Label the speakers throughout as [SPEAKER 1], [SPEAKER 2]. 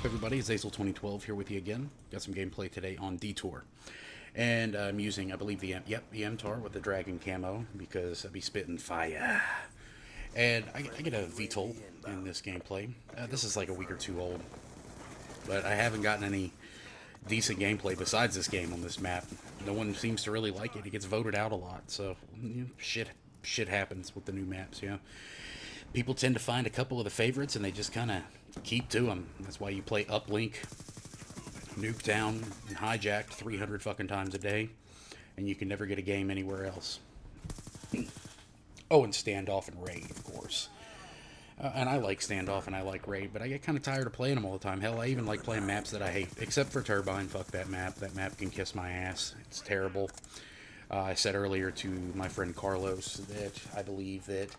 [SPEAKER 1] everybody? It's Azel2012 here with you again. Got some gameplay today on Detour. And I'm using, I believe, the MTAR with the Dragon Camo because I'd be spitting fire. And I get a VTOL in this gameplay. This is like a week or two old. But I haven't gotten any decent gameplay besides this game on this map. No one seems to really like it. It gets voted out a lot. So, shit happens with the new maps, People tend to find a couple of the favorites and they just kind of keep to them. That's why you play Uplink, Nuketown, and Hijacked 300 fucking times a day, and you can never get a game anywhere else. Oh, and Standoff and Raid, of course. And I like Standoff and I like Raid, but I get kind of tired of playing them all the time. Hell, I even like playing maps that I hate, except for Turbine. Fuck that map. That map can kiss my ass. It's terrible. I said earlier to my friend Carlos that I believe that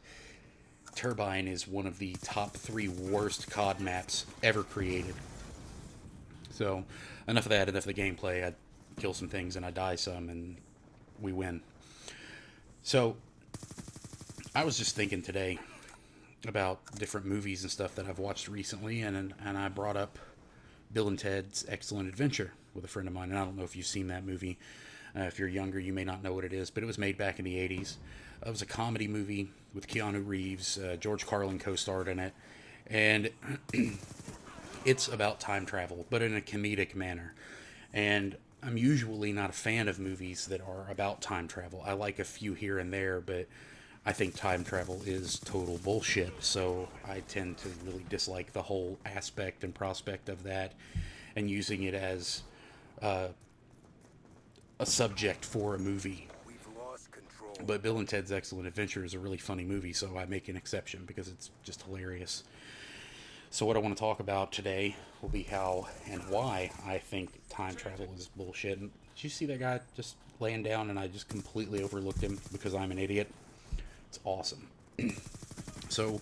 [SPEAKER 1] Turbine is one of the top 3 worst COD maps ever created. So, enough of that, enough of the gameplay. I kill some things and I die some and we win. So, I was just thinking today about different movies and stuff that I've watched recently, and I brought up Bill and Ted's Excellent Adventure with a friend of mine, and I don't know if you've seen that movie. If you're younger, you may not know what it is, but it was made back in the 80s. It was a comedy movie with Keanu Reeves. George Carlin co-starred in it. And it's about time travel, but in a comedic manner. And I'm usually not a fan of movies that are about time travel. I like a few here and there, but I think time travel is total bullshit. So I tend to really dislike the whole aspect and prospect of that and using it as a subject for a movie. But Bill and Ted's Excellent Adventure is a really funny movie, so I make an exception because it's just hilarious. So what I want to talk about today will be how and why I think time travel is bullshit. And did you see that guy just laying down and I just completely overlooked him because I'm an idiot? It's awesome. So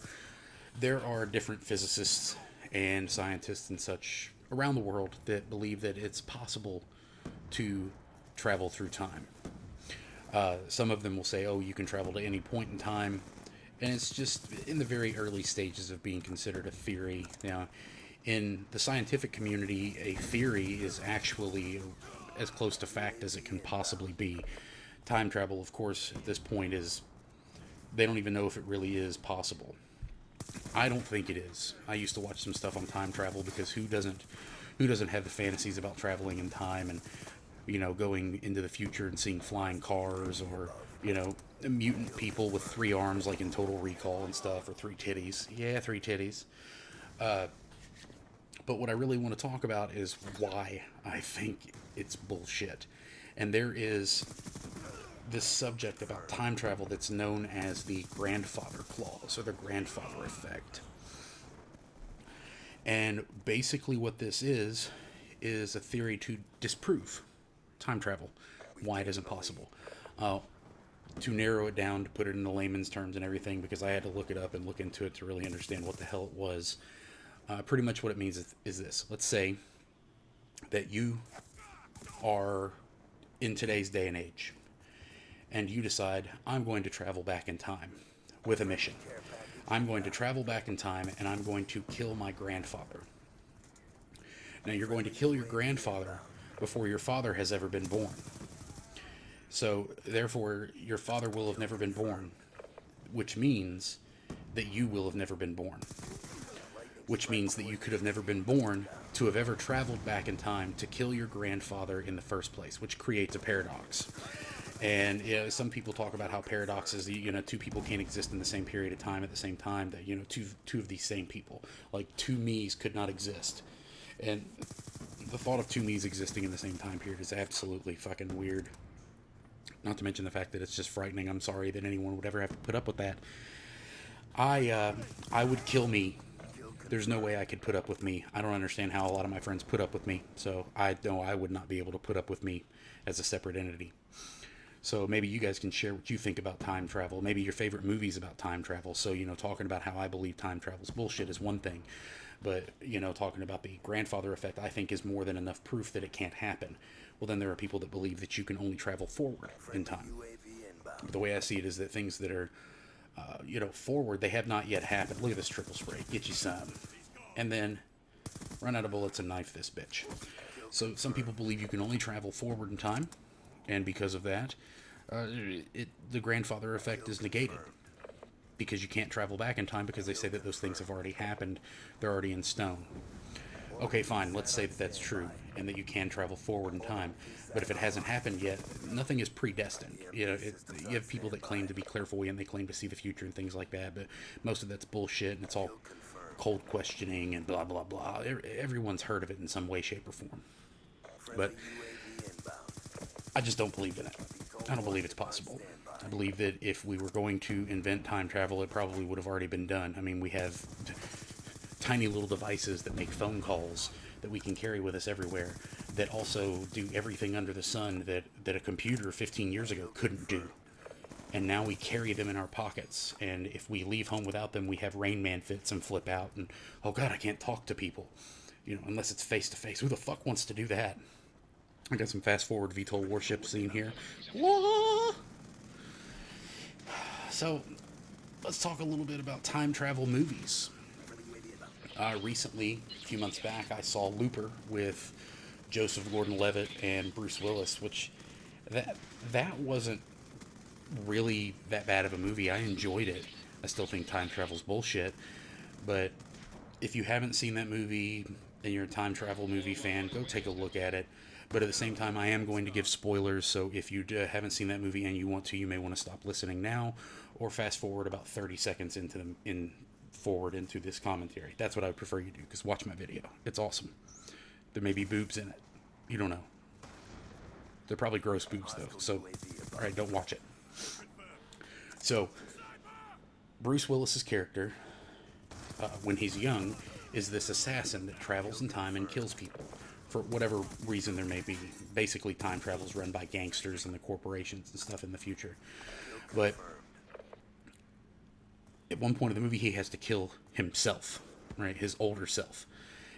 [SPEAKER 1] there are different physicists and scientists and such around the world that believe that it's possible to travel through time. Some of them will say, oh, you can travel to any point in time. And it's just in the very early stages of being considered a theory. Now, in the scientific community, a theory is actually as close to fact as it can possibly be. Time travel, of course, at this point is, they don't even know if it really is possible. I don't think it is. I used to watch some stuff on time travel because who doesn't have the fantasies about traveling in time and going into the future and seeing flying cars or, mutant people with 3 arms like in Total Recall and stuff, or 3 titties. Yeah, 3 titties. But what I really want to talk about is why I think it's bullshit. And there is this subject about time travel that's known as the grandfather clause or the grandfather effect. And basically what this is a theory to disprove time travel, why it isn't possible. To narrow it down, to put it in the layman's terms and everything, because I had to look it up and look into it to really understand what the hell it was. Pretty much what it means is this. Let's say that you are in today's day and age, and you decide, I'm going to travel back in time with a mission. I'm going to travel back in time, and I'm going to kill my grandfather. Now, you're going to kill your grandfather before your father has ever been born. So, therefore, your father will have never been born, which means that you will have never been born. Which means that you could have never been born to have ever traveled back in time to kill your grandfather in the first place, which creates a paradox. And some people talk about how paradoxes, 2 people can't exist in the same period of time at the same time, that, two of these same people, like 2 me's could not exist. And the thought of 2 me's existing in the same time period is absolutely fucking weird. Not to mention the fact that it's just frightening. I'm sorry that anyone would ever have to put up with that. I would kill me. There's no way I could put up with me. I don't understand how a lot of my friends put up with me. So I know I would not be able to put up with me as a separate entity. So maybe you guys can share what you think about time travel. Maybe your favorite movies about time travel. So, talking about how I believe time travel is bullshit is one thing. But, talking about the grandfather effect, I think is more than enough proof that it can't happen. Well, then there are people that believe that you can only travel forward in time. But the way I see it is that things that are, forward, they have not yet happened. Look at this triple spray. Get you some. And then run out of bullets, and knife this bitch. So some people believe you can only travel forward in time, and because of that, the grandfather effect is negated. Because you can't travel back in time because they say that those things have already happened. They're already in stone. Okay, fine, let's say that that's true and that you can travel forward in time. But if it hasn't happened yet, nothing is predestined. You know, you have people that claim to be clairvoyant, they claim to see the future and things like that, but most of that's bullshit and it's all cold questioning and blah, blah, blah. Everyone's heard of it in some way, shape, or form. But I just don't believe in it. I don't believe it's possible. I believe that if we were going to invent time travel, it probably would have already been done. I mean, we have tiny little devices that make phone calls that we can carry with us everywhere that also do everything under the sun that a computer 15 years ago couldn't do. And now we carry them in our pockets. And if we leave home without them, we have Rain Man fits and flip out. And, oh God, I can't talk to people. You know, unless it's face to face. Who the fuck wants to do that? I got some fast forward VTOL warship scene here. Whoa! So, let's talk a little bit about time travel movies. Recently, a few months back, I saw Looper with Joseph Gordon-Levitt and Bruce Willis, which that wasn't really that bad of a movie. I enjoyed it. I still think time travel's bullshit, but if you haven't seen that movie and you're a time travel movie fan, go take a look at it. But at the same time, I am going to give spoilers, so if you haven't seen that movie and you want to, you may want to stop listening now, or fast forward about 30 seconds forward into this commentary. That's what I would prefer you do, because watch my video. It's awesome. There may be boobs in it. You don't know. They're probably gross boobs, though, so, alright, don't watch it. So, Bruce Willis's character, when he's young, is this assassin that travels in time and kills people. For whatever reason there may be. Basically, time travel is run by gangsters and the corporations and stuff in the future. But at one point in the movie, he has to kill himself, right? His older self.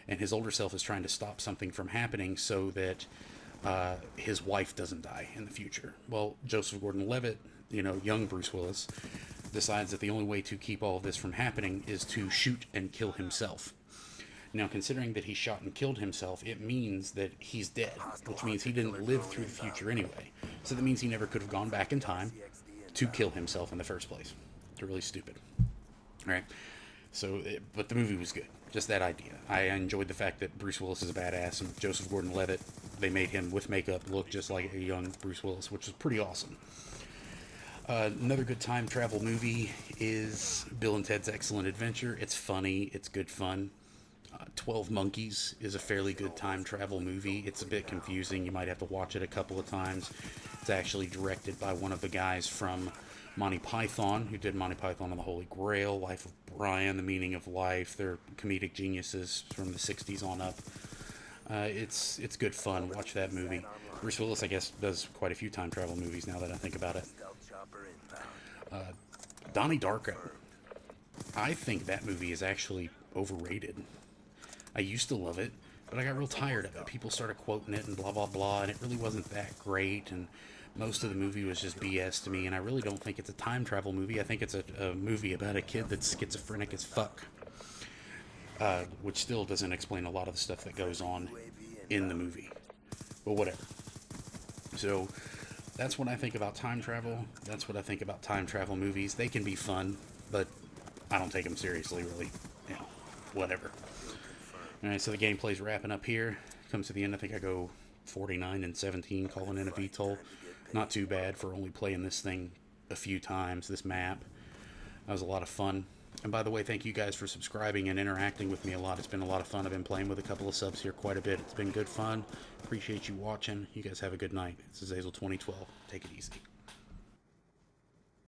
[SPEAKER 1] And his older self is trying to stop something from happening so that his wife doesn't die in the future. Well, Joseph Gordon-Levitt, you know, young Bruce Willis, decides that the only way to keep all of this from happening is to shoot and kill himself. Now, considering that he shot and killed himself, it means that he's dead, which means he didn't live through the future anyway. So that means he never could have gone back in time to kill himself in the first place. It's really stupid. All right? So, but the movie was good. Just that idea. I enjoyed the fact that Bruce Willis is a badass, and Joseph Gordon-Levitt, they made him, with makeup, look just like a young Bruce Willis, which was pretty awesome. Another good time travel movie is Bill and Ted's Excellent Adventure. It's funny. It's good fun. 12 Monkeys is a fairly good time travel movie. It's a bit confusing. You might have to watch it a couple of times. It's actually directed by one of the guys from Monty Python, who did Monty Python and the Holy Grail, Life of Brian, The Meaning of Life. They're comedic geniuses from the 60s on up. It's good fun. Watch that movie. Bruce Willis, I guess, does quite a few time travel movies now that I think about it. Donnie Darko. I think that movie is actually overrated. I used to love it, but I got real tired of it. People started quoting it and blah, blah, blah, and it really wasn't that great, and most of the movie was just BS to me, and I really don't think it's a time travel movie. I think it's a movie about a kid that's schizophrenic as fuck, which still doesn't explain a lot of the stuff that goes on in the movie. But whatever. So, that's what I think about time travel. That's what I think about time travel movies. They can be fun, but I don't take them seriously, really. You know, whatever. Alright, so the gameplay's wrapping up here. Comes to the end. I think I go 49-17, calling in a VTOL. Not too bad for only playing this thing a few times, this map. That was a lot of fun. And by the way, thank you guys for subscribing and interacting with me a lot. It's been a lot of fun. I've been playing with a couple of subs here quite a bit. It's been good fun. Appreciate you watching. You guys have a good night. This is Azazel 2012. Take it easy.